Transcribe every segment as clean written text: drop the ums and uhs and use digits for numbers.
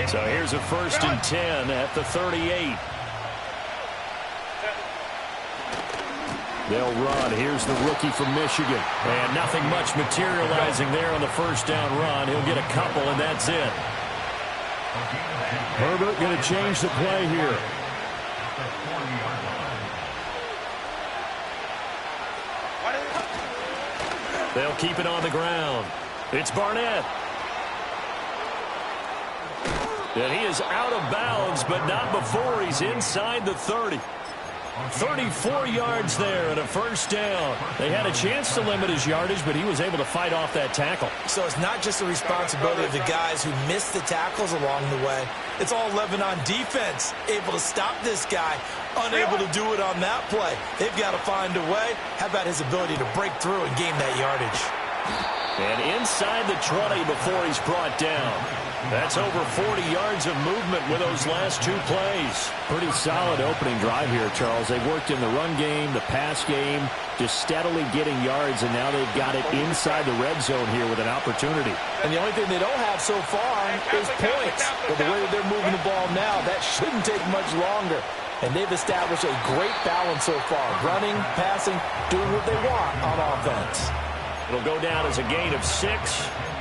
So here's a 1st and 10 at the 38. They'll run. Here's the rookie from Michigan. And nothing much materializing there on the 1st down run. He'll get a couple, and that's it. Herbert going to change the play here. They'll keep it on the ground. It's Barnett. And he is out of bounds, but not before he's inside the 30. 34 yards there and a 1st down. They had a chance to limit his yardage, but he was able to fight off that tackle. So it's not just the responsibility of the guys who missed the tackles along the way. It's all Lebanon defense, able to stop this guy, unable to do it on that play. They've got to find a way. How about his ability to break through and gain that yardage? And inside the 20 before he's brought down. That's over 40 yards of movement with those last 2 plays. Pretty solid opening drive here, Charles. They've worked in the run game, the pass game, just steadily getting yards, and now they've got it inside the red zone here with an opportunity. And the only thing they don't have so far is points. But the way that they're moving the ball now, that shouldn't take much longer. And they've established a great balance so far. Running, passing, doing what they want on offense. It'll go down as a gain of 6,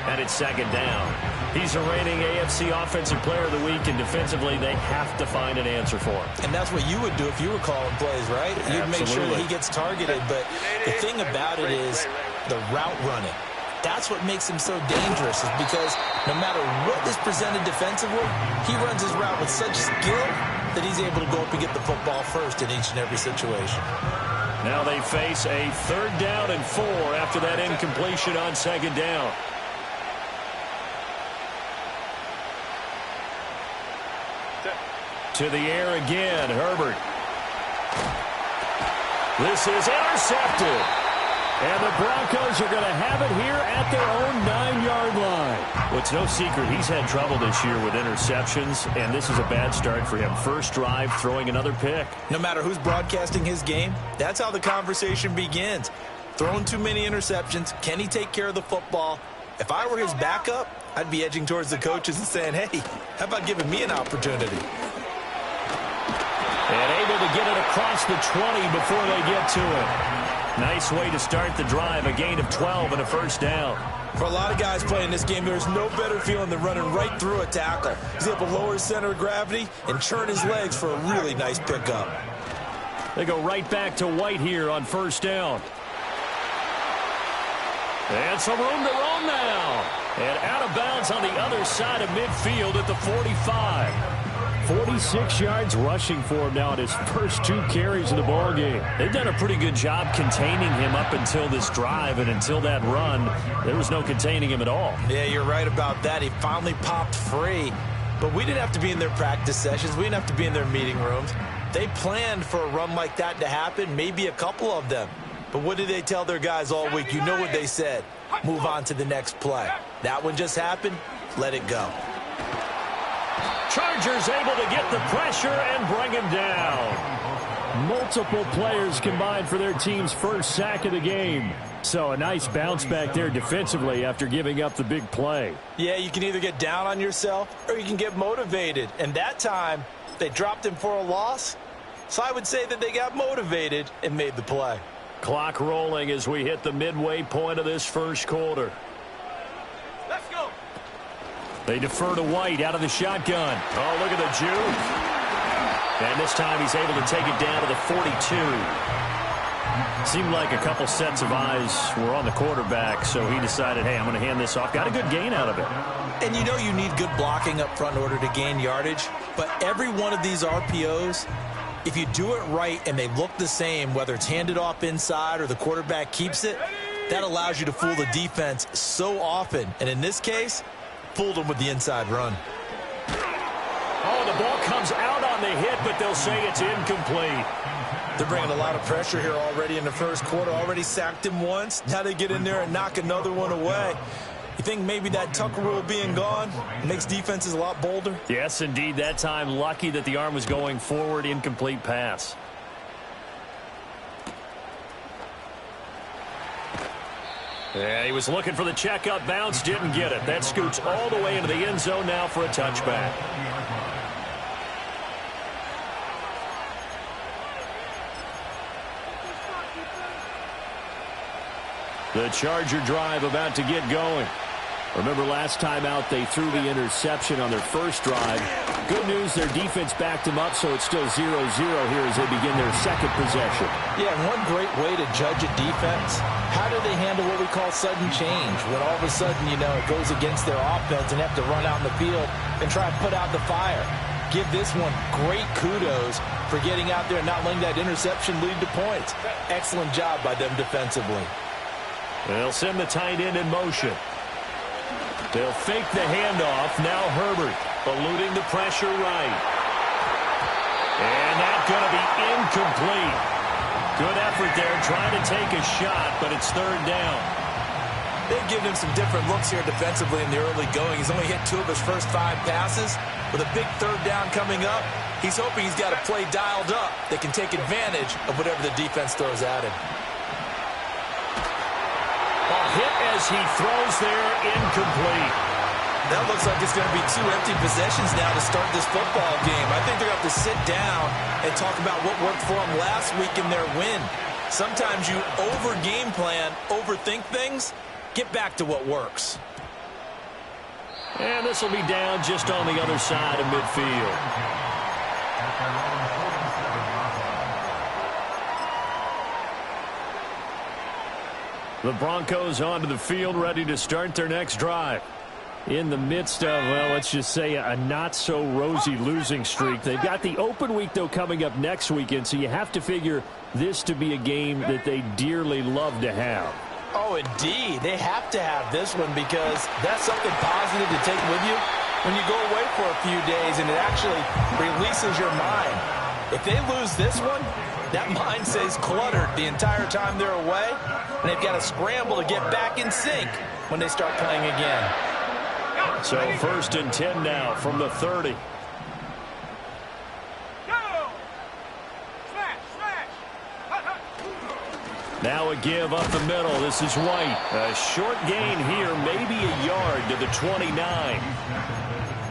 and it's 2nd down. He's the reigning AFC Offensive Player of the Week, and defensively they have to find an answer for him. And that's what you would do if you were calling plays, right? You'd make sure that he gets targeted. But the thing about it is the route running. That's what makes him so dangerous, is because no matter what is presented defensively, he runs his route with such skill that he's able to go up and get the football first in each and every situation. Now they face a 3rd down and 4 after that incompletion on 2nd down. To the air again, Herbert. This is intercepted. And the Broncos are going to have it here at their own 9-yard line. Well, it's no secret he's had trouble this year with interceptions, and this is a bad start for him. First drive, throwing another pick. No matter who's broadcasting his game, that's how the conversation begins. Throwing too many interceptions, can he take care of the football? If I were his backup, I'd be edging towards the coaches and saying, hey, how about giving me an opportunity? And able to get it across the 20 before they get to it. Nice way to start the drive, a gain of 12 and a 1st down. For a lot of guys playing this game, there's no better feeling than running right through a tackle. He's able to lower his center of gravity and churn his legs for a really nice pickup. They go right back to White here on 1st down. And some room to roam now. And out of bounds on the other side of midfield at the 45. 46 yards rushing for him now in his first 2 carries of the ball game. They've done a pretty good job containing him up until this drive, and until that run, there was no containing him at all. Yeah, you're right about that. He finally popped free. But we didn't have to be in their practice sessions. We didn't have to be in their meeting rooms. They planned for a run like that to happen, maybe a couple of them. But what did they tell their guys all week? You know what they said. Move on to the next play. That one just happened. Let it go. Chargers able to get the pressure and bring him down. Multiple players combined for their team's first sack of the game. So a nice bounce back there defensively after giving up the big play. Yeah, you can either get down on yourself or you can get motivated. And that time, they dropped him for a loss. So I would say that they got motivated and made the play. Clock rolling as we hit the midway point of this first quarter. Let's go. They defer to White out of the shotgun. Oh, look at the juke. And this time he's able to take it down to the 42. Seemed like a couple sets of eyes were on the quarterback, so he decided, hey, I'm going to hand this off. Got a good gain out of it. And you know you need good blocking up front in order to gain yardage, but every one of these RPOs, if you do it right and they look the same, whether it's handed off inside or the quarterback keeps it, that allows you to fool the defense so often. And in this case, fooled them with the inside run. Oh, the ball comes out on the hit, but they'll say it's incomplete. They're bringing a lot of pressure here already in the first quarter. Already sacked him once. Now they get in there and knock another one away. You think maybe that Tucker rule being gone makes defenses a lot bolder? Yes, indeed. That time, lucky that the arm was going forward. Incomplete pass. Yeah, he was looking for the checkup bounce, didn't get it. That scoots all the way into the end zone now for a touchback. The Charger drive about to get going. Remember last time out they threw the interception on their first drive. Good news, their defense backed them up, so it's still 0-0 here as they begin their second possession. Yeah, and one great way to judge a defense, how do they handle what we call sudden change? When all of a sudden, you know, it goes against their offense and have to run out in the field and try and put out the fire. Give this one great kudos for getting out there and not letting that interception lead to points. Excellent job by them defensively. They'll send the tight end in motion. They'll fake the handoff. Now Herbert eluding the pressure right. And that's going to be incomplete. Good effort there trying to take a shot, but it's third down. They've given him some different looks here defensively in the early going. He's only hit 2 of his first 5 passes. With a big third down coming up, he's hoping he's got a play dialed up that can take advantage of whatever the defense throws at him. Hit as he throws there, incomplete. That looks like it's going to be 2 empty possessions now to start this football game. I think they're going to have to sit down and talk about what worked for them last week in their win. Sometimes you over-game plan, overthink things, get back to what works. And this will be down just on the other side of midfield. The Broncos onto the field, ready to start their next drive. In the midst of, well, let's just say a not-so-rosy losing streak. They've got the open week, though, coming up next weekend, so you have to figure this to be a game that they dearly love to have. Oh, indeed. They have to have this one because that's something positive to take with you when you go away for a few days, and it actually releases your mind. If they lose this one, that mind stays cluttered the entire time they're away, and they've got to scramble to get back in sync when they start playing again. So 1st and 10 now from the 30. Now a give up the middle. This is White. A short gain here, maybe a yard to the 29.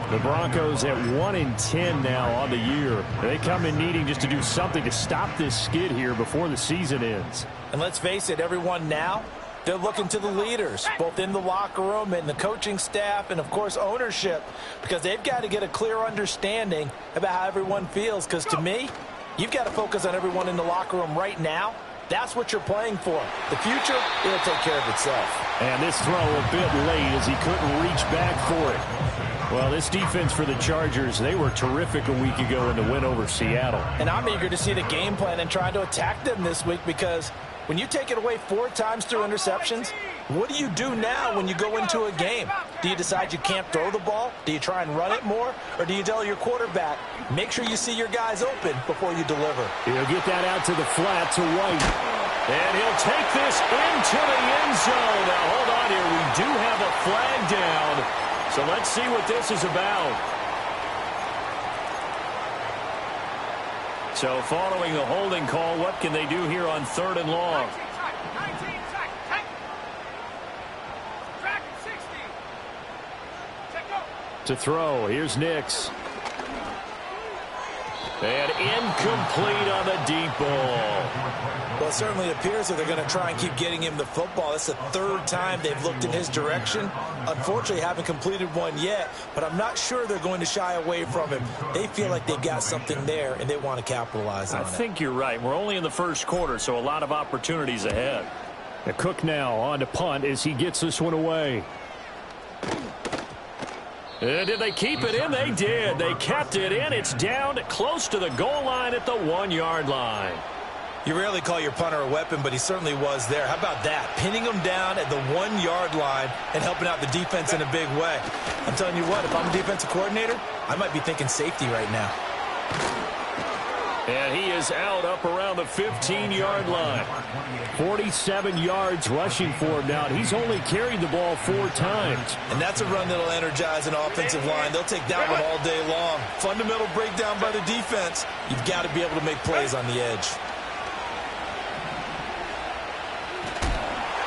The Broncos at 1-10 now on the year. They come in needing just to do something to stop this skid here before the season ends. And let's face it, everyone now, they're looking to the leaders, both in the locker room and the coaching staff and, of course, ownership, because they've got to get a clear understanding about how everyone feels. Because to me, you've got to focus on everyone in the locker room right now. That's what you're playing for. The future, it'll take care of itself. And this throw a bit late as he couldn't reach back for it. Well, this defense for the Chargers, they were terrific a week ago in the win over Seattle. And I'm eager to see the game plan and try to attack them this week, because when you take it away 4 times through interceptions, what do you do now when you go into a game? Do you decide you can't throw the ball? Do you try and run it more? Or do you tell your quarterback, make sure you see your guys open before you deliver? He'll get that out to the flat to White. And he'll take this into the end zone. Now, hold on here. We do have a flag down. So let's see what this is about. So following the holding call, what can they do here on 3rd and long? To throw, here's Nix. And incomplete on the deep ball. Well, it certainly appears that they're going to try and keep getting him the football. That's the 3rd time they've looked in his direction. Unfortunately, haven't completed one yet, but I'm not sure they're going to shy away from him. They feel like they've got something there, and they want to capitalize on it. I think you're right. We're only in the first quarter, so a lot of opportunities ahead. The Cook now on to punt as he gets this one away. Did they keep it in? They did. They kept it in. It's down close to the goal line at the 1-yard line. You rarely call your punter a weapon, but he certainly was there. How about that? Pinning him down at the 1-yard line and helping out the defense in a big way. I'm telling you what, if I'm a defensive coordinator, I might be thinking safety right now. And he is out up around the 15-yard line. 47 yards rushing for him now. He's only carried the ball 4 times. And that's a run that'll energize an offensive line. They'll take that one all day long. Fundamental breakdown by the defense. You've got to be able to make plays on the edge.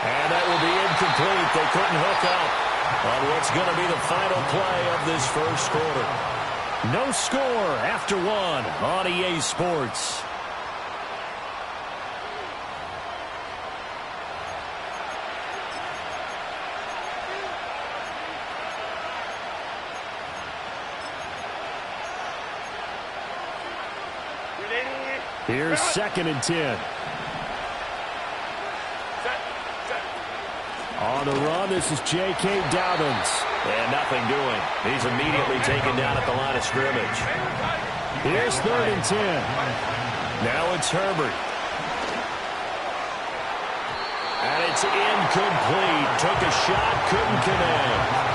And that will be incomplete. They couldn't hook up on what's going to be the final play of this first quarter. No score after one on EA Sports. Here's 2nd and 10. On the run, this is J.K. Dobbins. And nothing doing. He's immediately taken down at the line of scrimmage. Here's 3rd and 10. Now it's Herbert. And it's incomplete. Took a shot, couldn't connect.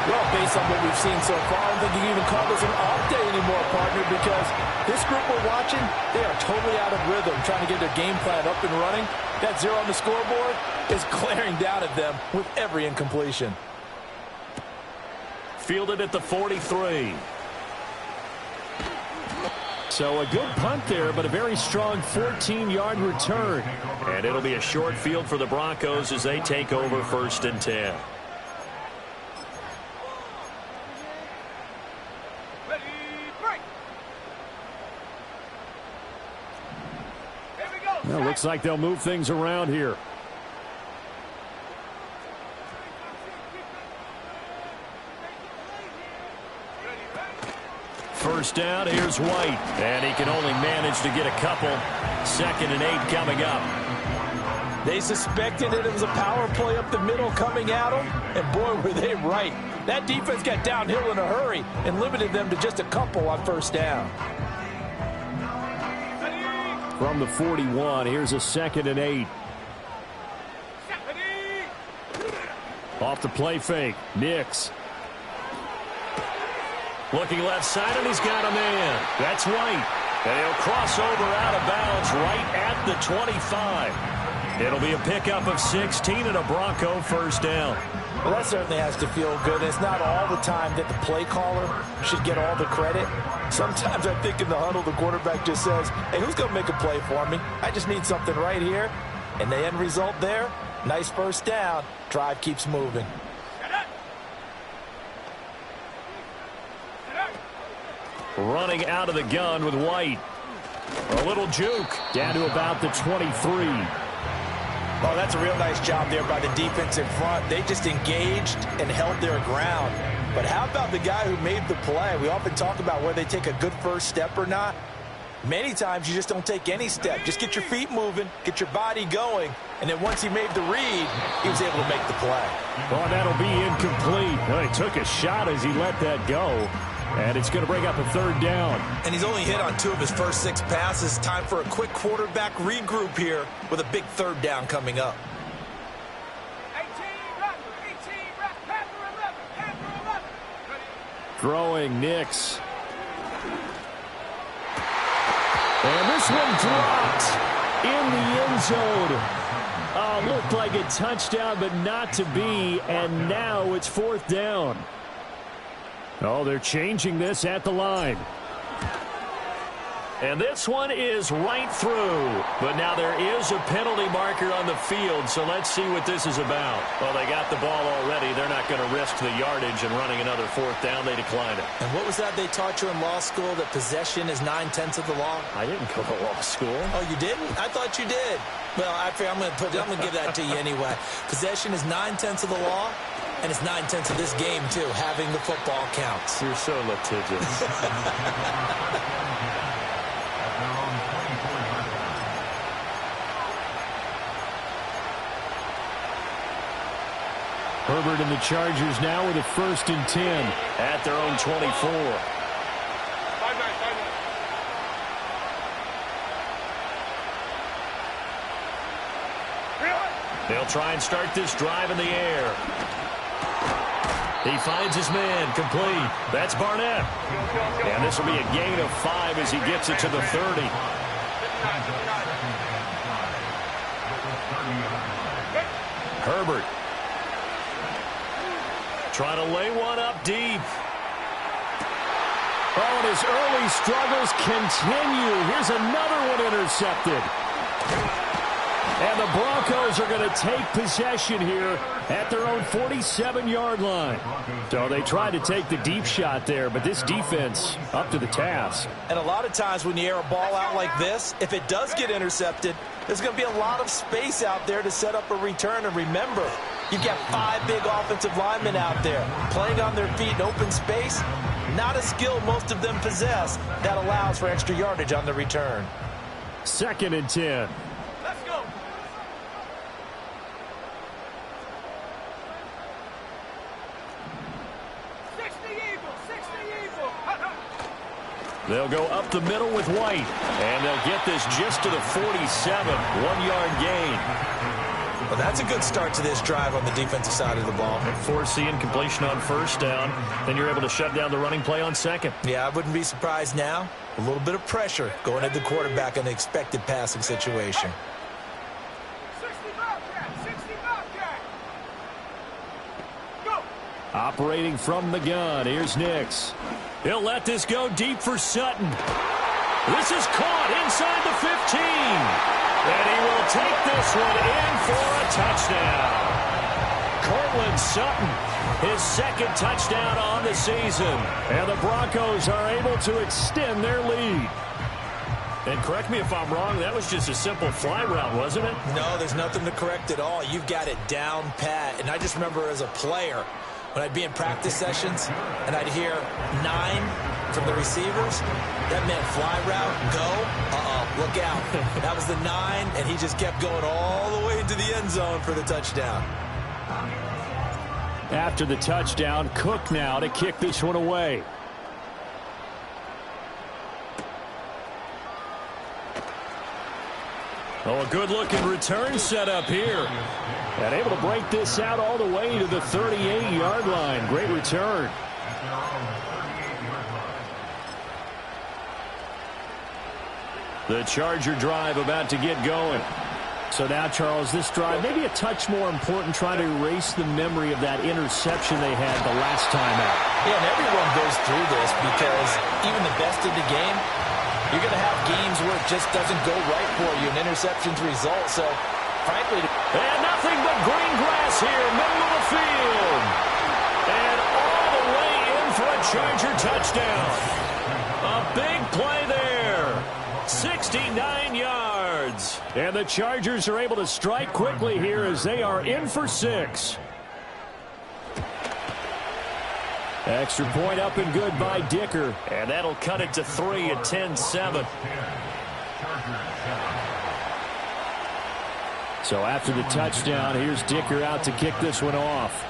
Well, based on what we've seen so far, I don't think you can even call this an off day anymore, partner, because this group we're watching, they are totally out of rhythm, trying to get their game plan up and running. That 0 on the scoreboard is glaring down at them with every incompletion. Fielded at the 43. So a good punt there, but a very strong 14-yard return. And it'll be a short field for the Broncos as they take over 1st and 10. Well, looks like they'll move things around here. First down, here's White. And he can only manage to get a couple. 2nd and 8 coming up. They suspected that it was a power play up the middle coming at them, and boy, were they right. That defense got downhill in a hurry and limited them to just a couple on 1st down. From the 41, here's a 2nd and 8. Off the play fake, Nix. Looking left side, and he's got a man. That's White. And he'll cross over out of bounds right at the 25. It'll be a pickup of 16 and a Bronco 1st down. Well, that certainly has to feel good. It's not all the time that the play caller should get all the credit. Sometimes I think in the huddle, the quarterback just says, hey, who's going to make a play for me? I just need something right here. And the end result there, nice 1st down. Drive keeps moving. Running out of the gun with White. A little juke down to about the 23. Oh, that's a real nice job there by the defense in front. They just engaged and held their ground. But how about the guy who made the play? We often talk about whether they take a good first step or not. Many times you just don't take any step. Just get your feet moving, get your body going, and then once he made the read, he was able to make the play. Oh, that'll be incomplete. Well, he took a shot as he let that go. And it's going to bring up a 3rd down. And he's only hit on 2 of his first 6 passes. Time for a quick quarterback regroup here with a big 3rd down coming up. 18, Panther 11. Throwing Nix. And this one dropped in the end zone. Looked like a touchdown, but not to be. And now it's 4th down. Oh, they're changing this at the line. And this one is right through. But now there is a penalty marker on the field, so let's see what this is about. Well, they got the ball already. They're not going to risk the yardage and running another 4th down. They decline it. And what was that they taught you in law school, that possession is 9/10 of the law? I didn't go to law school. Oh, you didn't? I thought you did. Well, I'm going to give that to you anyway. Possession is 9/10 of the law. And it's 9/10 of this game, too. Having the football counts. You're so litigious. Herbert and the Chargers now with a 1st and 10 at their own 24. They'll try and start this drive in the air. He finds his man, complete. That's Barnett. And this will be a gain of 5 as he gets it to the 30. Herbert. Trying to lay one up deep. Oh, and his early struggles continue. Here's another one intercepted. And the Broncos are going to take possession here at their own 47-yard line. So they tried to take the deep shot there, but this defense up to the task. And a lot of times when you air a ball out like this, if it does get intercepted, there's going to be a lot of space out there to set up a return. And remember, you've got 5 big offensive linemen out there playing on their feet in open space. Not a skill most of them possess that allows for extra yardage on the return. 2nd and 10. Let's go. They'll go up the middle with White, and they'll get this just to the 47, 1-yard gain. Well, that's a good start to this drive on the defensive side of the ball. Force the incompletion on 1st down, then you're able to shut down the running play on 2nd. Yeah, I wouldn't be surprised now. A little bit of pressure going at the quarterback in an expected passing situation. 60 Bobcat. Go. Operating from the gun, here's Ncaa. He'll let this go deep for Sutton. This is caught inside the 15. And he will take this one in for a touchdown. Cortland Sutton, his 2nd touchdown on the season. And the Broncos are able to extend their lead. And correct me if I'm wrong, that was just a simple fly route, wasn't it? No, there's nothing to correct at all. You've got it down pat. And I just remember as a player, when I'd be in practice sessions and I'd hear 9 from the receivers, that meant fly route, go, look out. That was the 9, and he just kept going all the way into the end zone for the touchdown. After the touchdown, Cook now to kick this one away. Oh, a good-looking return set up here. And able to break this out all the way to the 38-yard line. Great return. The Charger drive about to get going. So now, Charles, this drive maybe a touch more important, trying to erase the memory of that interception they had the last time out. Yeah, and everyone goes through this because even the best in the game, you're going to have games where it just doesn't go right for you, and interceptions result. So, frankly... And nothing but green grass here, middle of the field. And all the way in for a Charger touchdown. A big play there. 69 yards. And the Chargers are able to strike quickly here as they are in for 6. Extra point up and good by Dicker. And that'll cut it to 3 at 10-7. So after the touchdown, here's Dicker out to kick this one off.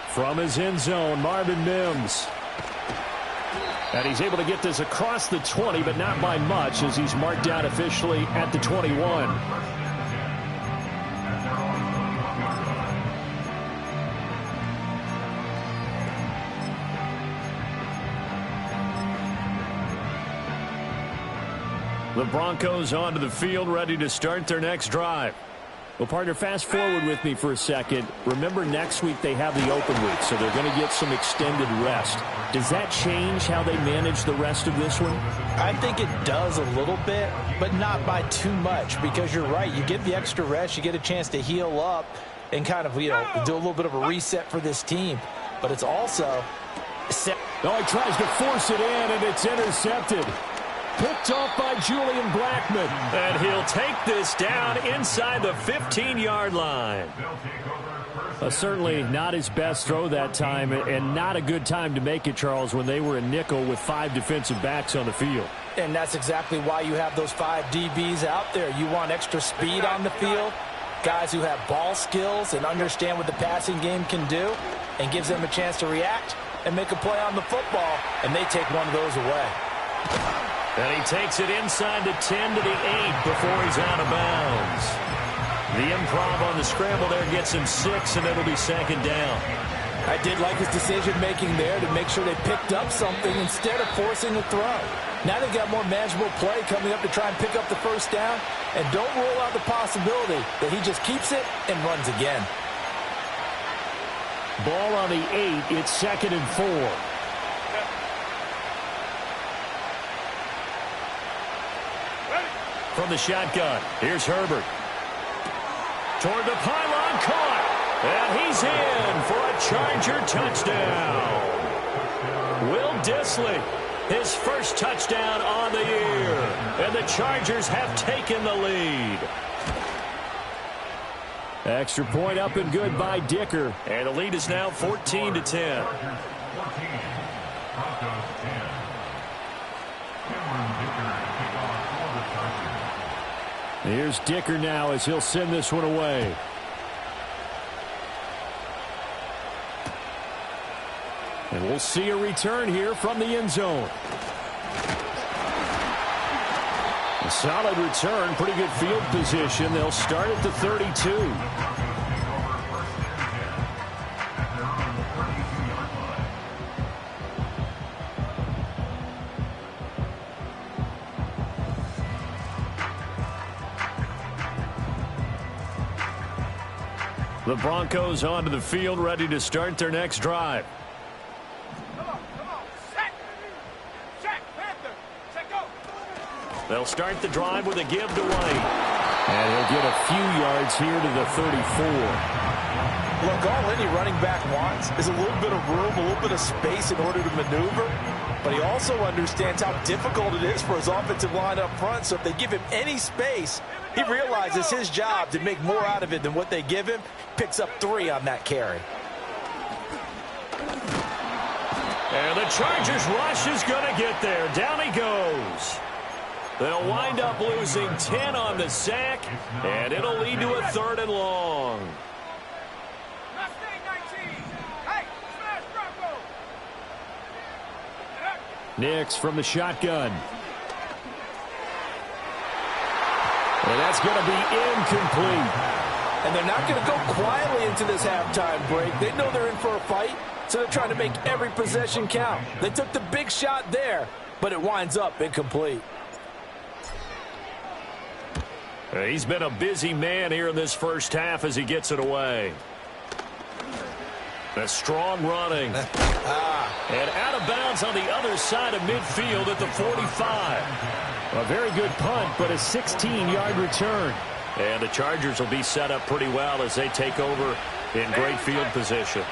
From his end zone, Marvin Mims. And he's able to get this across the 20, but not by much, as he's marked down officially at the 21. The Broncos onto the field, ready to start their next drive. Well, partner, fast forward with me for a second. Remember, next week they have the open week, so they're going to get some extended rest. Does that change how they manage the rest of this one? I think it does a little bit, but not by too much, because you're right. You get the extra rest, you get a chance to heal up and kind of, do a little bit of a reset for this team. But it's also... Oh, he tries to force it in, and it's intercepted. Picked off by Julian Blackman. And he'll take this down inside the 15-yard line. Certainly not his best throw that time, and not a good time to make it, Charles, when they were in nickel with 5 defensive backs on the field. And that's exactly why you have those 5 DBs out there. You want extra speed on the field, guys who have ball skills and understand what the passing game can do, and gives them a chance to react and make a play on the football, and they take one of those away. And he takes it inside the 10 to the 8 before he's out of bounds. The improv on the scramble there gets him 6, and it'll be 2nd down. I did like his decision-making there to make sure they picked up something instead of forcing a throw. Now they've got more manageable play coming up to try and pick up the 1st down, and don't rule out the possibility that he just keeps it and runs again. Ball on the 8. It's 2nd and 4. from the shotgun. Here's Herbert. Toward the pylon, caught. And he's in for a Charger touchdown. Will Dissly, his first touchdown on the year. And the Chargers have taken the lead. Extra point up and good by Dicker. And the lead is now 14-10. Here's Dicker now as he'll send this one away. And we'll see a return here from the end zone. A solid return, pretty good field position. They'll start at the 32. The Broncos onto the field, ready to start their next drive. Come on. Set. Panther. Set, go. They'll start the drive with a give to White. And he'll get a few yards here to the 34. Look, all any running back wants is a little bit of room, a little bit of space in order to maneuver. But he also understands how difficult it is for his offensive line up front. So if they give him any space, he realizes his job to make more out of it than what they give him. Picks up 3 on that carry. And the Chargers rush is going to get there. Down he goes. They'll wind up losing 10 on the sack, and it'll lead to a 3rd and long. Last day, 19. Hey, smash Bronco. Nix from the shotgun. And that's going to be incomplete. And they're not going to go quietly into this halftime break. They know they're in for a fight, so they're trying to make every possession count. They took the big shot there, but it winds up incomplete. He's been a busy man here in this first half as he gets it away. A strong running. And out of bounds on the other side of midfield at the 45. A very good punt, but a 16-yard return. And the Chargers will be set up pretty well as they take over in great field position.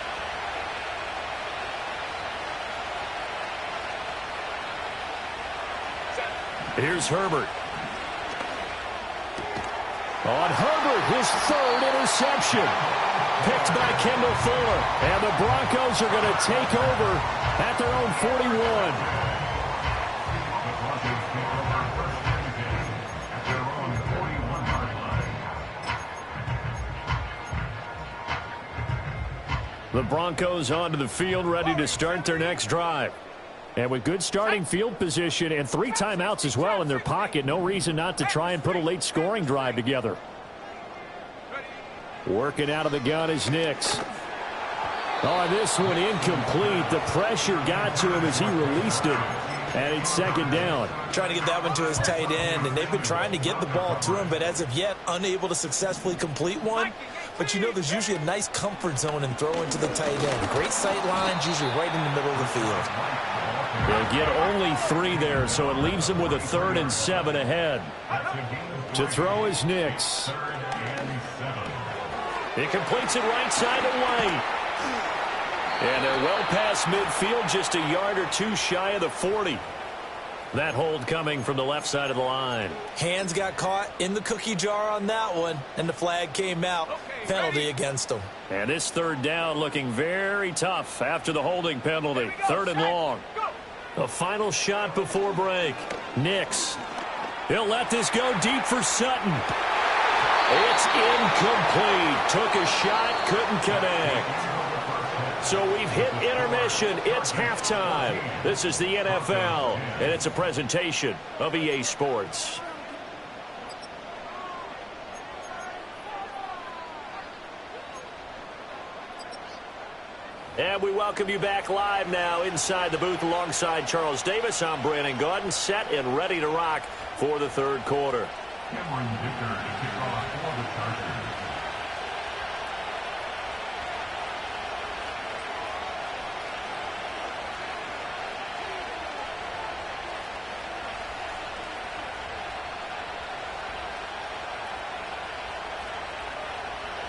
Here's Herbert. On Herbert, his 3rd interception. Picked by Kendall Fuller. And the Broncos are going to take over at their own 41. The Broncos onto the field, ready to start their next drive. And with good starting field position and 3 timeouts as well in their pocket, no reason not to try and put a late scoring drive together. Working out of the gun is Nix. Oh, this one incomplete. The pressure got to him as he released it. And it's 2nd down. Trying to get that one to his tight end, and they've been trying to get the ball to him, but as of yet, unable to successfully complete one. But you know there's usually a nice comfort zone and throw into the tight end. Great sight lines, usually right in the middle of the field. They'll get only 3 there, so it leaves them with a 3rd and 7 ahead. To throw is Nix. He completes it right side to White. And they're well past midfield, just a yard or 2 shy of the 40. That hold coming from the left side of the line. Hands got caught in the cookie jar on that one, and the flag came out. Penalty against them. And this 3rd down looking very tough after the holding penalty. 3rd and long. A final shot before break. Nix. He'll let this go deep for Sutton. It's incomplete. Took a shot, couldn't connect. So we've hit intermission. It's halftime. This is the NFL, and it's a presentation of EA Sports. And we welcome you back live now inside the booth alongside Charles Davis. I'm Brandon Gaudin, set and ready to rock for the 3rd quarter.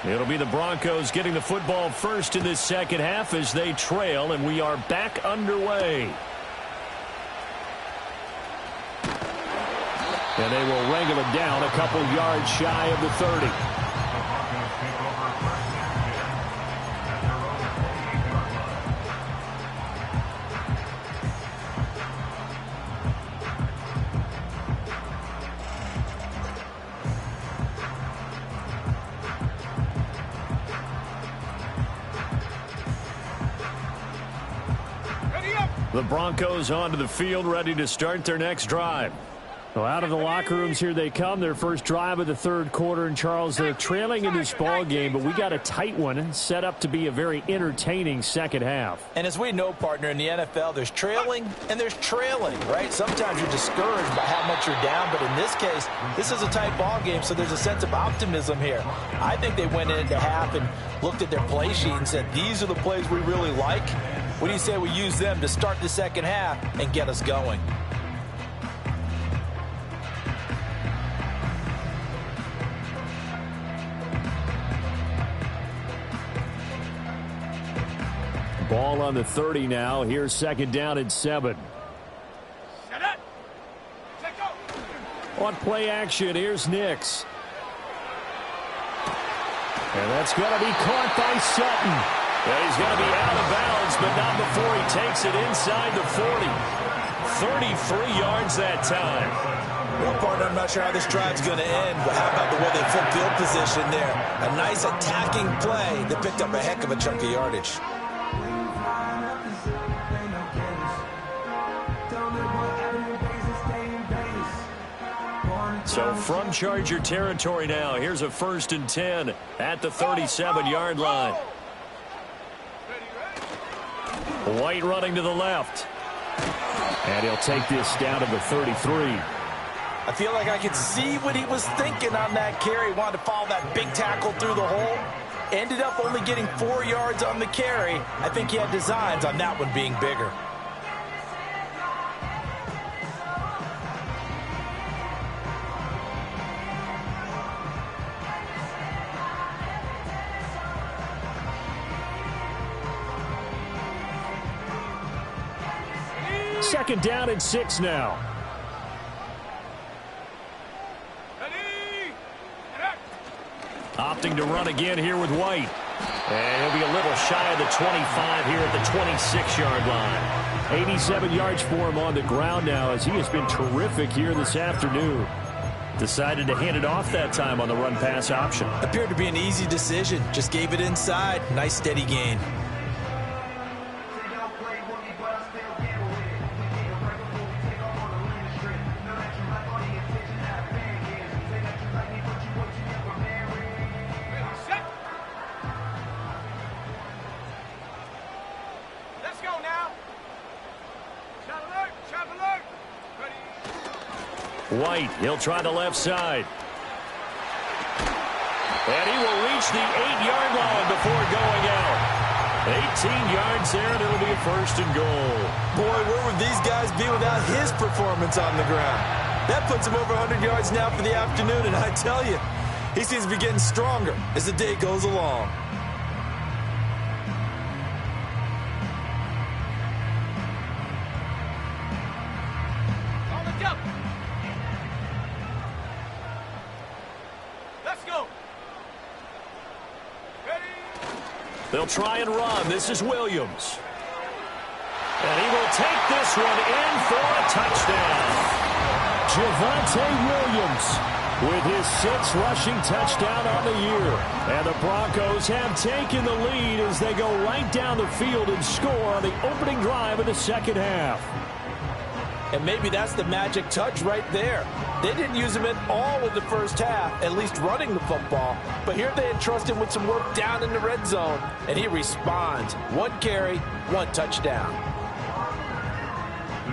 It'll be the Broncos getting the football first in this second half as they trail, and we are back underway. And they will wrangle it down a couple yards shy of the 30. The Broncos onto the field, ready to start their next drive. Well, out of the locker rooms here they come, their first drive of the third quarter. And, Charles, they're trailing in this ball game, but we got a tight one set up to be a very entertaining second half. And as we know, partner, in the NFL, there's trailing and there's trailing, right? Sometimes you're discouraged by how much you're down, but in this case, this is a tight ball game, so there's a sense of optimism here. I think they went into half and looked at their play sheet and said, these are the plays we really like. What do you say we use them to start the second half and get us going? Ball on the 30 now. Here's second down and 7. Set it. Check go. On play action, here's Ncaa. And that's going to be caught by Sutton. And he's going to be out of bounds, but not before he takes it inside the 40. 33 yards that time. Well, partner, I'm not sure how this drive's going to end, but how about the way they flip field position there? A nice attacking play that picked up a heck of a chunk of yardage. So from Charger territory now, here's a 1st and 10 at the 37-yard line. White running to the left. And he'll take this down to the 33. I feel like I could see what he was thinking on that carry. Wanted to follow that big tackle through the hole. Ended up only getting 4 yards on the carry. I think he had designs on that one being bigger. Second down and 6 now. Opting to run again here with White. And he'll be a little shy of the 25 here at the 26-yard line. 87 yards for him on the ground now as he has been terrific here this afternoon. Decided to hand it off that time on the run-pass option. Appeared to be an easy decision. Just gave it inside. Nice steady gain. White, he'll try the left side. And he will reach the 8-yard line before going out. 18 yards there, and it'll be a 1st and goal. Boy, where would these guys be without his performance on the ground? That puts him over 100 yards now for the afternoon, and I tell you, he seems to be getting stronger as the day goes along. They'll try and run. This is Williams. And he will take this one in for a touchdown. Javonte Williams with his 6th rushing touchdown on the year. And the Broncos have taken the lead as they go right down the field and score on the opening drive of the second half. And maybe that's the magic touch right there. They didn't use him at all in the first half, at least running the football. But here they entrust him with some work down in the red zone, and he responds. 1 carry, 1 touchdown.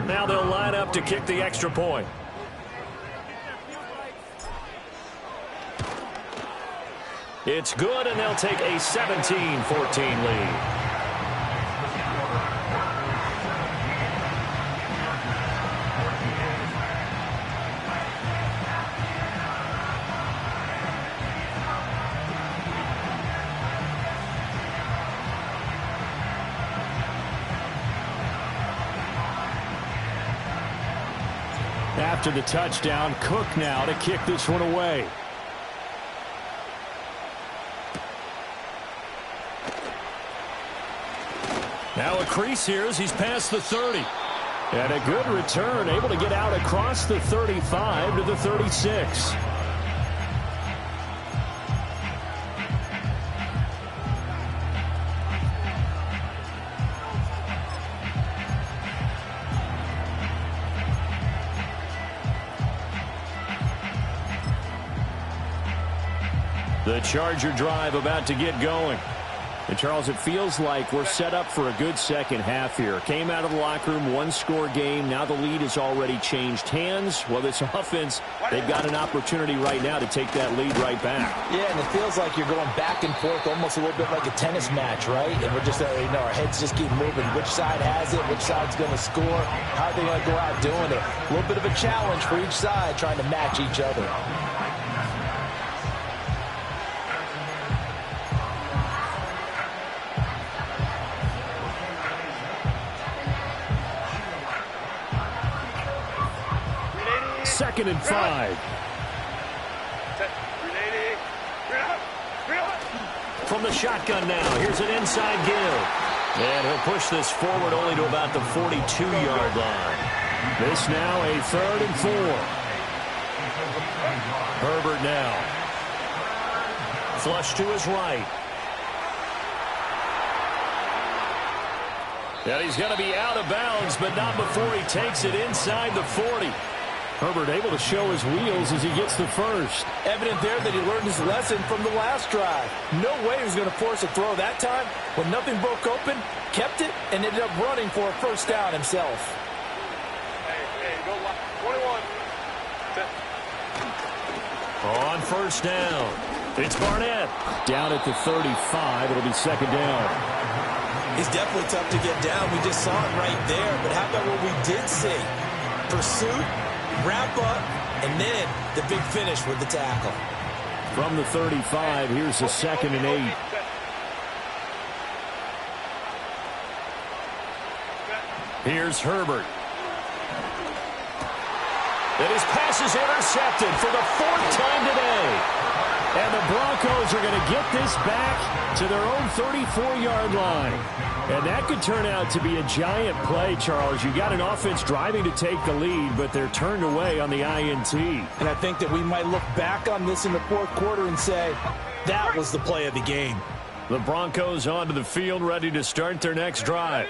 Now they'll line up to kick the extra point. It's good, and they'll take a 17-14 lead. after the touchdown. Cook now to kick this one away. Now a crease here as he's past the 30. And a good return, able to get out across the 35 to the 36. The Charger drive about to get going. And, Charles, it feels like we're set up for a good second half here. Came out of the locker room, one-score game. Now the lead has already changed hands. Well, this offense, they've got an opportunity right now to take that lead right back. Yeah, and it feels like you're going back and forth almost a little bit like a tennis match, right? And we're just, our heads just keep moving. Which side has it? Which side's going to score? How are they going to go out doing it? A little bit of a challenge for each side trying to match each other. Second and 5. From the shotgun now, here's an inside give. And he'll push this forward only to about the 42-yard line. This now a 3rd and 4. Herbert now. Flush to his right. And he's going to be out of bounds, but not before he takes it inside the 40. Herbert able to show his wheels as he gets the first. Evident there that he learned his lesson from the last drive. No way he was going to force a throw that time. When nothing broke open, kept it, and ended up running for a first down himself. Hey, go 21. On first down, it's Barnett. Down at the 35, it'll be second down. It's definitely tough to get down. We just saw it right there. But how about what we did see? Pursuit, wrap up, and then the big finish with the tackle. From the 35, here's a 2nd and 8. Here's Herbert. And his pass is intercepted for the 4th time today. And the Broncos are going to get this back to their own 34-yard line. And that could turn out to be a giant play, Charles. You got an offense driving to take the lead, but they're turned away on the INT. And I think that we might look back on this in the 4th quarter and say, that was the play of the game. The Broncos onto the field, ready to start their next drive.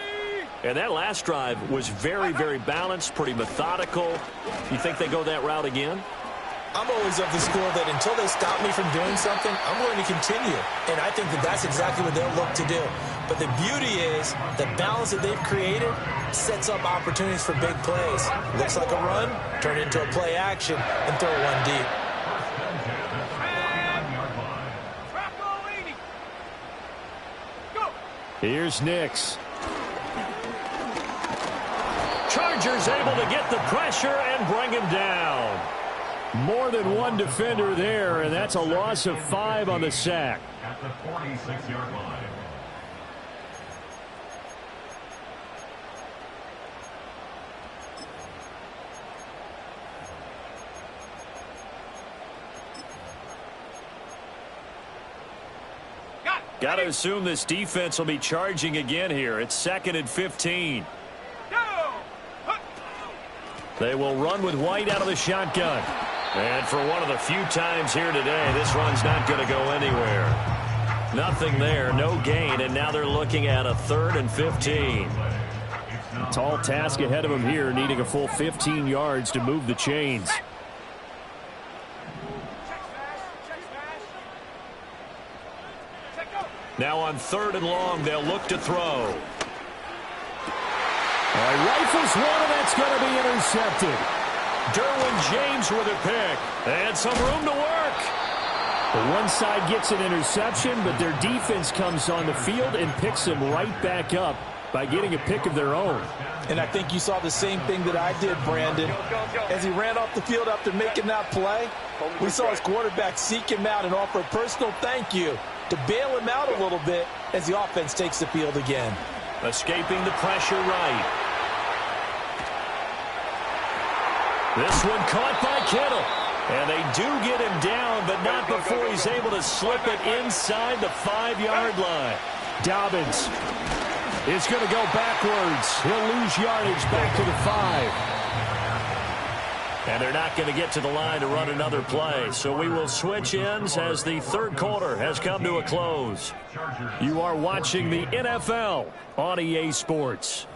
And that last drive was very, very balanced, pretty methodical. You think they go that route again? I'm always of the school that until they stop me from doing something, I'm going to continue. And I think that that's exactly what they'll look to do. But the beauty is the balance that they've created sets up opportunities for big plays. Looks like a run, turn into a play action, and throw one deep. Here's Nix. Chargers able to get the pressure and bring him down. More than one defender there, and that's a loss of 5 on the sack. At the 46-yard line. Got to assume this defense will be charging again here. It's 2nd and 15. They will run with White out of the shotgun. And for one of the few times here today, this run's not going to go anywhere. Nothing there, no gain, and now they're looking at a 3rd and 15. Tall task ahead of them here, needing a full 15 yards to move the chains. Now on 3rd and long, they'll look to throw. Rifles one, and that's going to be intercepted. Derwin James with a pick. And some room to work. The one side gets an interception, but their defense comes on the field and picks them right back up by getting a pick of their own. And I think you saw the same thing that I did, Brandon. As he ran off the field after making that play, we saw his quarterback seek him out and offer a personal thank you to bail him out a little bit as the offense takes the field again. Escaping the pressure right. This one caught by Kittle. And they do get him down, but not before he's able to slip it inside the 5-yard line. Dobbins is going to go backwards. He'll lose yardage back to the 5. And they're not going to get to the line to run another play. So we will switch ends as the third quarter has come to a close. You are watching the NFL on EA Sports.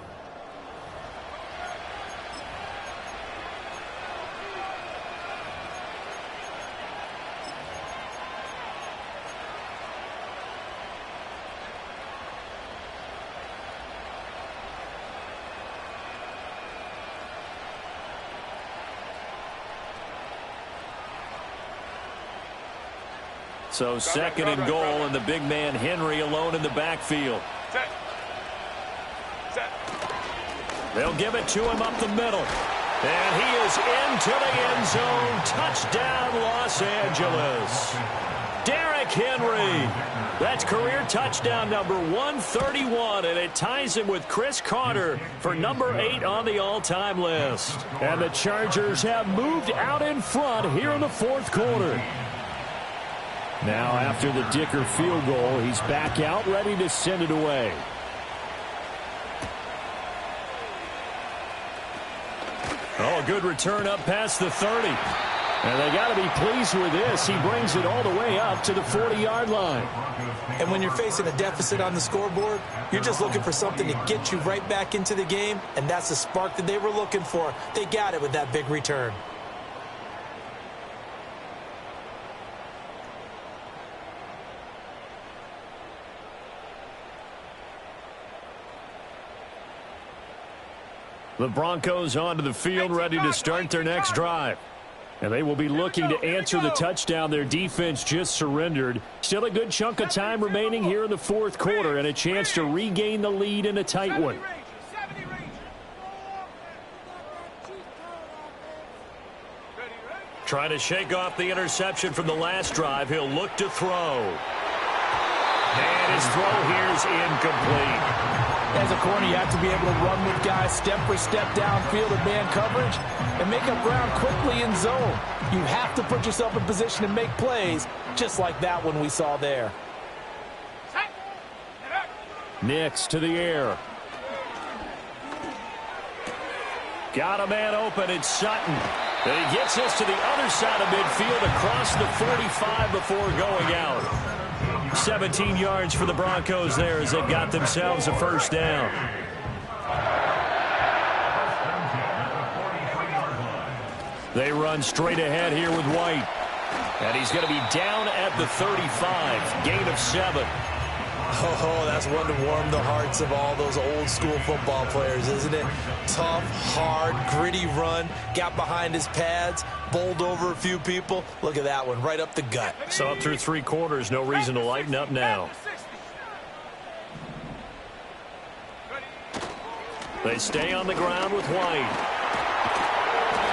So second and goal, and the big man Henry alone in the backfield. They'll give it to him up the middle. And he is into the end zone. Touchdown, Los Angeles. Derrick Henry. That's career touchdown number 131, and it ties him with Chris Carter for number 8 on the all-time list. And the Chargers have moved out in front here in the fourth quarter. Now, after the Dicker field goal, he's back out, ready to send it away. Oh, a good return up past the 30. And they got to be pleased with this. He brings it all the way up to the 40-yard line. And when you're facing a deficit on the scoreboard, you're just looking for something to get you right back into the game, and that's the spark that they were looking for. They got it with that big return. The Broncos onto the field, ready to start their next drive. And they will be looking to answer the touchdown their defense just surrendered. Still a good chunk of time remaining here in the fourth quarter, and a chance to regain the lead in a tight one. Trying to shake off the interception from the last drive. He'll look to throw. And his throw here is incomplete. As a corner, you have to be able to run with guys step for step downfield in man coverage and make up ground quickly in zone. You have to put yourself in position to make plays, just like that one we saw there. Nix to the air. Got a man open. It's Sutton. And he gets this to the other side of midfield across the 45 before going out. 17 yards for the Broncos there as they've got themselves a first down. They run straight ahead here with White. And he's going to be down at the 35. Gain of 7. Oh, that's one to warm the hearts of all those old school football players, isn't it? Tough, hard, gritty run. Got behind his pads, bowled over a few people. Look at that one, right up the gut. So up through 3 quarters, no reason to lighten up now. They stay on the ground with White.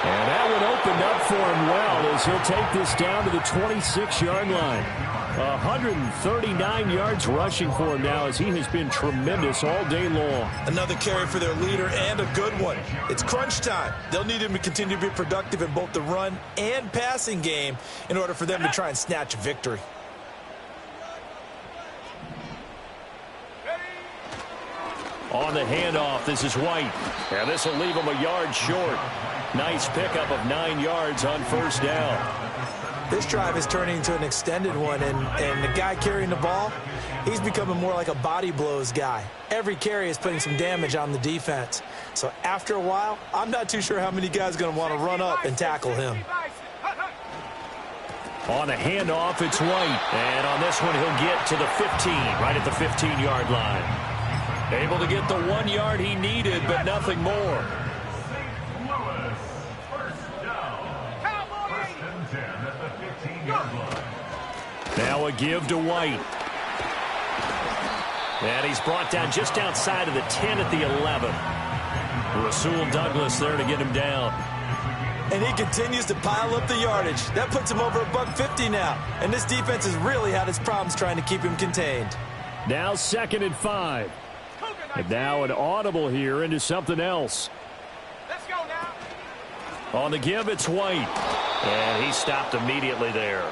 And that one opened up for him well as he'll take this down to the 26-yard line. 139 yards rushing for him now as he has been tremendous all day long. Another carry for their leader and a good one. It's crunch time. They'll need him to continue to be productive in both the run and passing game in order for them to try and snatch a victory. On the handoff, this is White. And this will leave him a yard short. Nice pickup of 9 yards on first down. This drive is turning into an extended one, and the guy carrying the ball, he's becoming more like a body blows guy. Every carry is putting some damage on the defense. So after a while, I'm not too sure how many guys are going to want to run up and tackle him. On the handoff, it's White. And on this one, he'll get to the 15, right at the 15-yard line. Able to get the 1 yard he needed, but nothing more. Now a give to White. And he's brought down just outside of the 10 at the 11. Rasul Douglas there to get him down. And he continues to pile up the yardage. That puts him over $150 now. And this defense has really had its problems trying to keep him contained. Now 2nd and 5. And now an audible here into something else. Let's go now. On the give, it's White. And he stopped immediately there.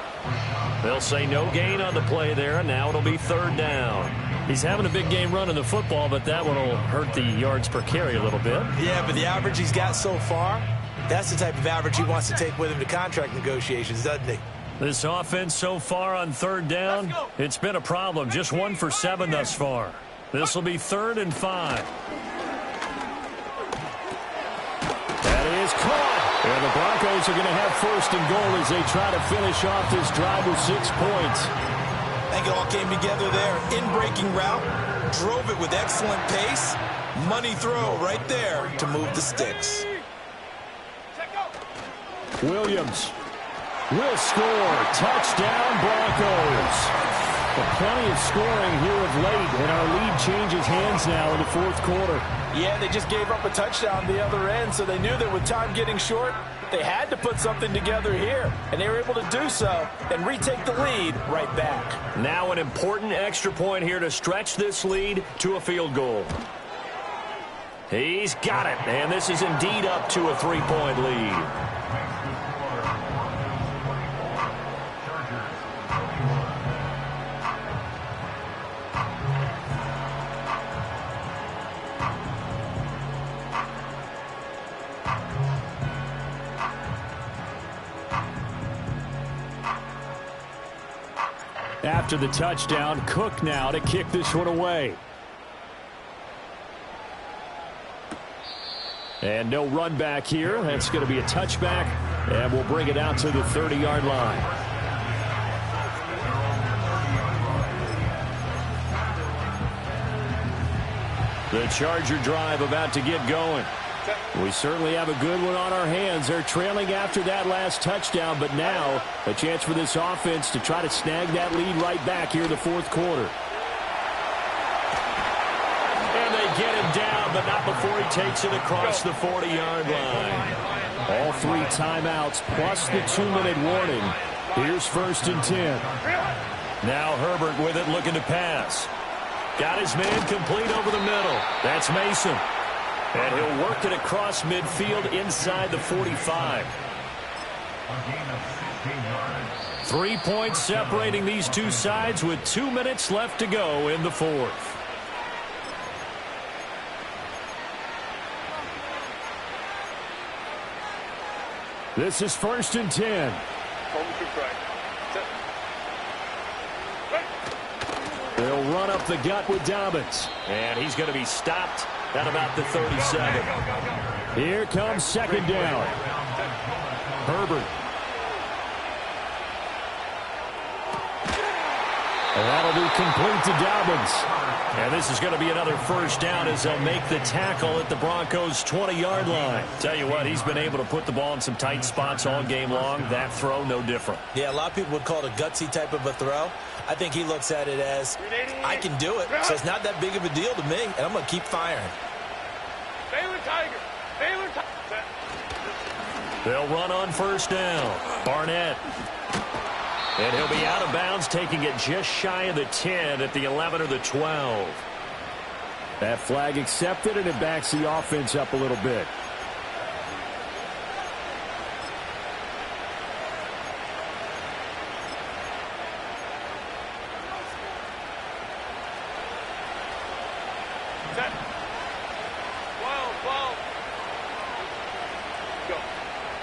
They'll say no gain on the play there, and now it'll be third down. He's having a big game running the football, but that one will hurt the yards per carry a little bit. Yeah, but the average he's got so far, that's the type of average he wants to take with him to contract negotiations, doesn't he? This offense so far on third down, it's been a problem. Just 1 for 7 thus far. This will be 3rd and 5. That is caught. And the Broncos are going to have 1st and goal as they try to finish off this drive with 6 points. I think it all came together there. In-breaking route, drove it with excellent pace. Money throw right there to move the sticks. Williams will score. Touchdown, Broncos. But plenty of scoring here of late, and our lead changes hands now in the 4th quarter. Yeah, they just gave up a touchdown the other end, so they knew that with time getting short, they had to put something together here, and they were able to do so and retake the lead right back. Now an important extra point here to stretch this lead to a field goal. He's got it, and this is indeed up to a 3-point lead. After the touchdown, Cook now to kick this one away. And no run back here. That's going to be a touchback, and we'll bring it out to the 30-yard line. The Charger drive about to get going. We certainly have a good one on our hands. They're trailing after that last touchdown, but now a chance for this offense to try to snag that lead right back here in the 4th quarter. And they get him down, but not before he takes it across the 40-yard line. All 3 timeouts plus the 2-minute warning. Here's 1st and 10. Now Herbert with it, looking to pass. Got his man complete over the middle. That's Mason. And he'll work it across midfield inside the 45. 3 points separating these two sides with 2 minutes left to go in the 4th. This is 1st and 10. They'll run up the gut with Dobbins. And he's going to be stopped at about the 37. Here comes 2nd down. Herbert. And that'll be complete to Dobbins. And this is going to be another 1st down as they'll make the tackle at the Broncos' 20-yard line. Tell you what, he's been able to put the ball in some tight spots all game long. That throw, no different. Yeah, a lot of people would call it a gutsy type of a throw. I think he looks at it as, I can do it, so it's not that big of a deal to me, and I'm going to keep firing. They'll run on 1st down. Barnett. And he'll be out of bounds, taking it just shy of the 10 at the 11 or the 12. That flag accepted, and it backs the offense up a little bit.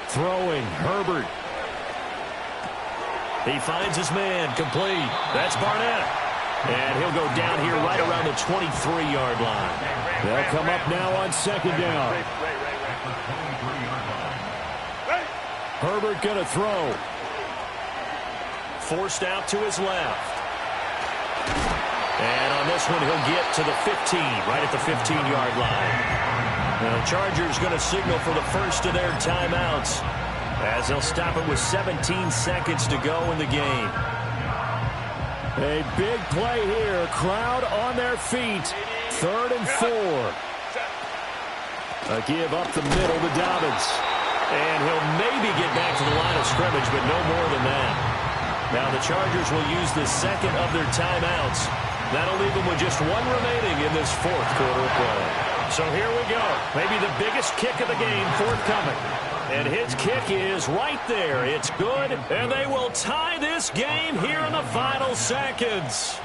Throwing, Herbert. He finds his man, complete. That's Barnett. And he'll go down here right around the 23-yard line. They'll come up now on 2nd down. Herbert going to throw. Forced out to his left. And on this one, he'll get to the 15, right at the 15-yard line. Now, the Chargers going to signal for the first of their timeouts, as they'll stop it with 17 seconds to go in the game. A big play here. Crowd on their feet. 3rd and 4. A give up the middle to Dobbins. And he'll maybe get back to the line of scrimmage, but no more than that. Now the Chargers will use the second of their timeouts. That'll leave them with just one remaining in this 4th quarter of play. So here we go. Maybe the biggest kick of the game forthcoming. And his kick is right there. It's good, and they will tie this game here in the final seconds.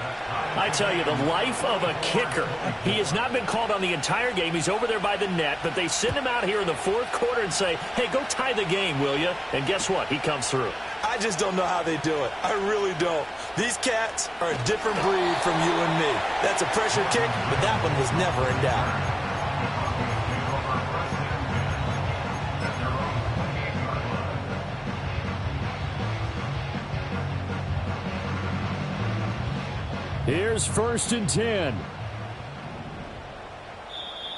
I tell you, the life of a kicker. He has not been called on the entire game. He's over there by the net, but they send him out here in the fourth quarter and say, hey, go tie the game, will you? And guess what? He comes through. I just don't know how they do it. I really don't. These cats are a different breed from you and me. That's a pressure kick, but that one was never in doubt. Here's 1st and 10.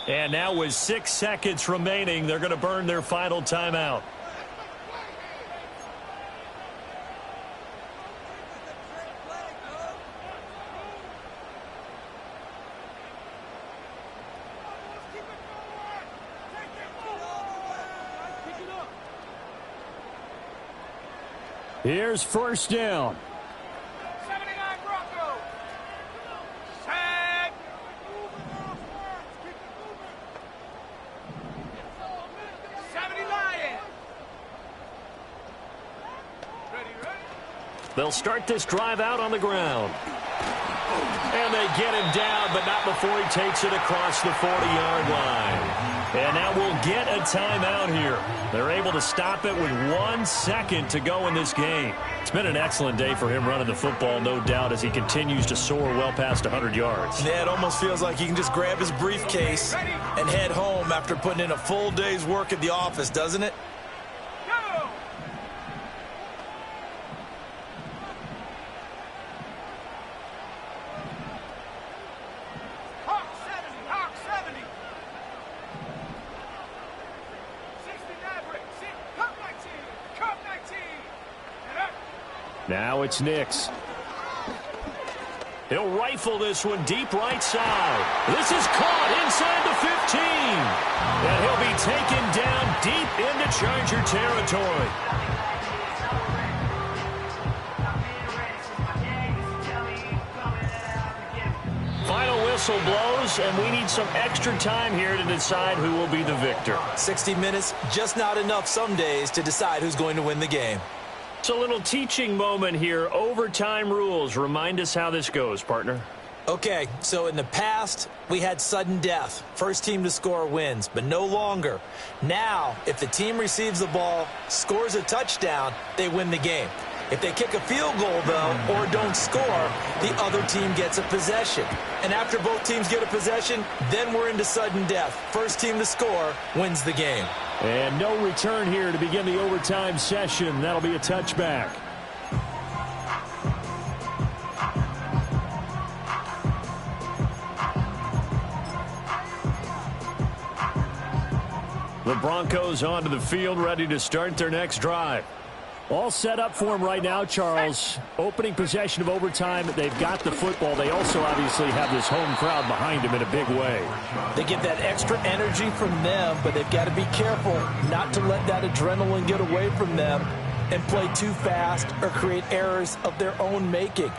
And now with 6 seconds remaining, they're going to burn their final timeout. Here's 1st down. They'll start this drive out on the ground. And they get him down, but not before he takes it across the 40-yard line. And now we'll get a timeout here. They're able to stop it with 1 second to go in this game. It's been an excellent day for him running the football, no doubt, as he continues to soar well past 100 yards. Yeah, it almost feels like he can just grab his briefcase and head home after putting in a full day's work at the office, doesn't it? Now it's Ncaa. He'll rifle this one deep right side. This is caught inside the 15. And he'll be taken down deep into Charger territory. Final whistle blows, and we need some extra time here to decide who will be the victor. 60 minutes, just not enough some days to decide who's going to win the game. It's a little teaching moment here. Overtime rules. Remind us how this goes, partner. Okay, so in the past, we had sudden death. First team to score wins, but no longer. Now, if the team receives the ball, scores a touchdown, they win the game. If they kick a field goal, though, or don't score, the other team gets a possession. And after both teams get a possession, then we're into sudden death. First team to score wins the game. And no return here to begin the overtime session. That'll be a touchback. The Broncos onto the field, ready to start their next drive. All set up for them right now, Charles. Opening possession of overtime. They've got the football. They also obviously have this home crowd behind them in a big way. They get that extra energy from them, but they've got to be careful not to let that adrenaline get away from them and play too fast or create errors of their own making.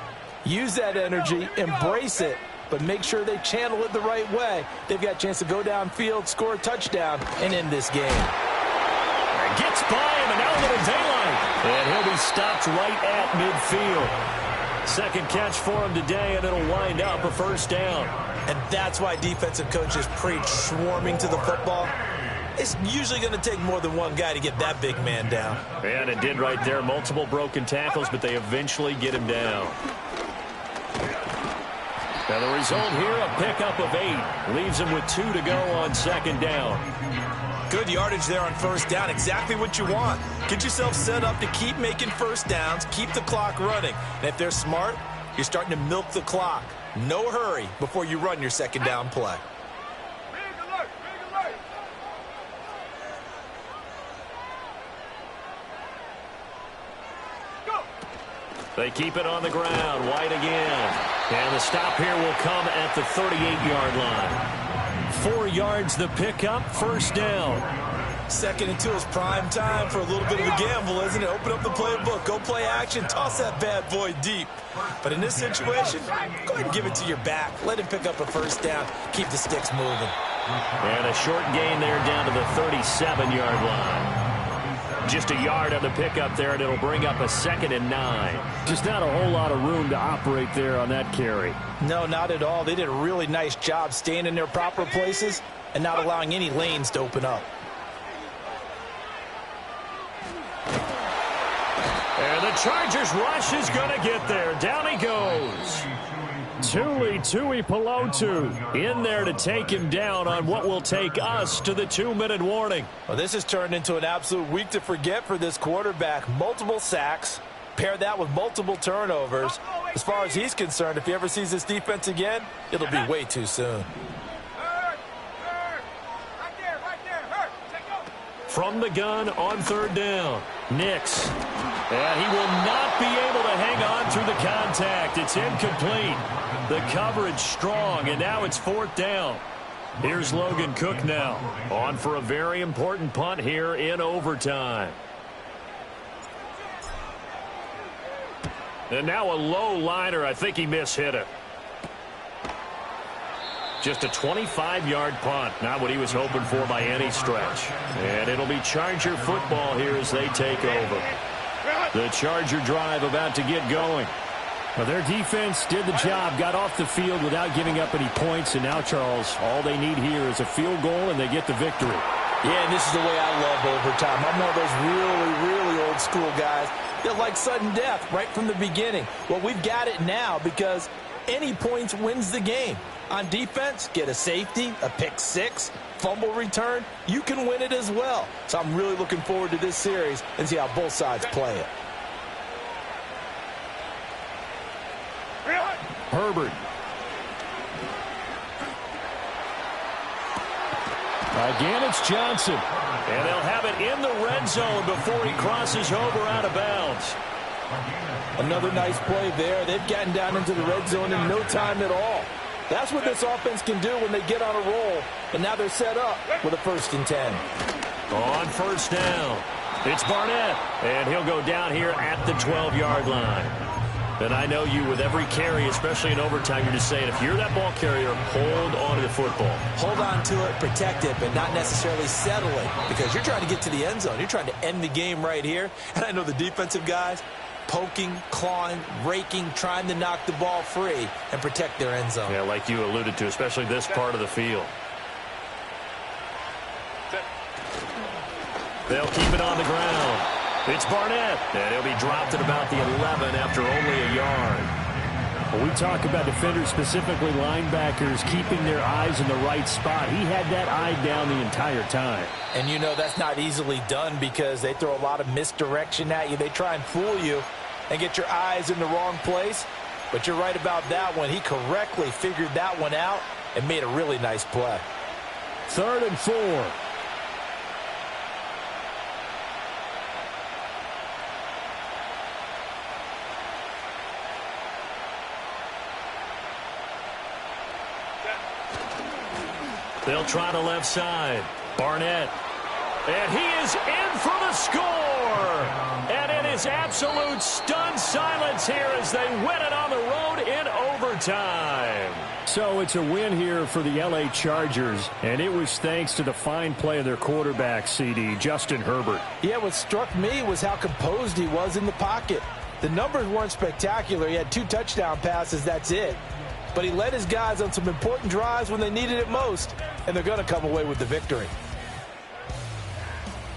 Use that energy, embrace it, but make sure they channel it the right way. They've got a chance to go downfield, score a touchdown, and end this game. Gets by him, and now a little daylight. And he'll be stopped right at midfield. Second catch for him today, and it'll wind up a first down. And that's why defensive coaches preach swarming to the football. It's usually going to take more than one guy to get that big man down. And it did right there. Multiple broken tackles, but they eventually get him down. Now the result here, a pickup of 8. Leaves him with 2 to go on second down. Good yardage there on first down. Exactly what you want. Get yourself set up to keep making first downs, keep the clock running. And if they're smart, you're starting to milk the clock. No hurry before you run your second down play. Big alert, big alert. Go. They keep it on the ground. White again. And the stop here will come at the 38-yard line. 4 yards the pickup, first down. Second and 2 is prime time for a little bit of a gamble, isn't it? Open up the playbook, go play action, toss that bad boy deep. But in this situation, go ahead and give it to your back. Let him pick up a first down, keep the sticks moving. And a short gain there down to the 37-yard line. Just a yard on the pickup there, and it'll bring up a 2nd and 9. Just not a whole lot of room to operate there on that carry. No, not at all. They did a really nice job staying in their proper places and not allowing any lanes to open up. And the Chargers rush is going to get there. Down he goes. Tuipulotu in there to take him down on what will take us to the 2-minute warning. Well, this has turned into an absolute week to forget for this quarterback. Multiple sacks. Pair that with multiple turnovers. As far as he's concerned, if he ever sees this defense again, it'll be way too soon. From the gun on 3rd down, Nix. And he will not be able to hang on through the contact. It's incomplete. The coverage strong, and now it's 4th down. Here's Logan Cook now, on for a very important punt here in overtime. And now a low liner. I think he mishit it. Just a 25-yard punt. Not what he was hoping for by any stretch. And it'll be Charger football here as they take over. The Charger drive about to get going. Well, their defense did the job, got off the field without giving up any points, and now, Charles, all they need here is a field goal, and they get the victory. Yeah, and this is the way I love overtime. I'm one of those really, really old school guys that like sudden death right from the beginning. Well, we've got it now because any points wins the game. On defense, get a safety, a pick six, fumble return, you can win it as well. So I'm really looking forward to this series and see how both sides play it. Herbert. Again, it's Johnson. And they'll have it in the red zone before he crosses over out of bounds. Another nice play there. They've gotten down into the red zone in no time at all. That's what this offense can do when they get on a roll. And now they're set up with a 1st and 10. On 1st down, it's Barnett. And he'll go down here at the 12-yard line. And I know you, with every carry, especially in overtime, you're just saying, if you're that ball carrier, hold on to the football. Hold on to it, protect it, but not necessarily settle it, because you're trying to get to the end zone. You're trying to end the game right here. And I know the defensive guys, poking, clawing, raking, trying to knock the ball free and protect their end zone. Yeah, like you alluded to, especially this part of the field. They'll keep it on the ground. It's Barnett, and he'll be dropped at about the 11 after only a yard. When we talk about defenders, specifically linebackers, keeping their eyes in the right spot, he had that eye down the entire time. And you know that's not easily done because they throw a lot of misdirection at you. They try and fool you and get your eyes in the wrong place. But you're right about that one. He correctly figured that one out and made a really nice play. 3rd and 4. They'll try to left side. Barnett. And he is in for the score. And it is absolute stunned silence here as they win it on the road in overtime. So it's a win here for the L.A. Chargers, and it was thanks to the fine play of their quarterback, CD, Justin Herbert. Yeah, what struck me was how composed he was in the pocket. The numbers weren't spectacular. He had 2 touchdown passes, that's it. But he led his guys on some important drives when they needed it most, and they're going to come away with the victory.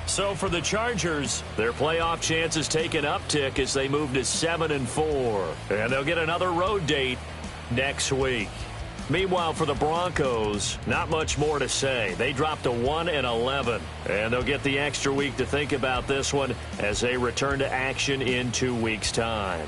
So for the Chargers, their playoff chances take an uptick as they move to 7-4. And they'll get another road date next week. Meanwhile, for the Broncos, not much more to say. They dropped to 1-11, and they'll get the extra week to think about this one as they return to action in 2 weeks' time.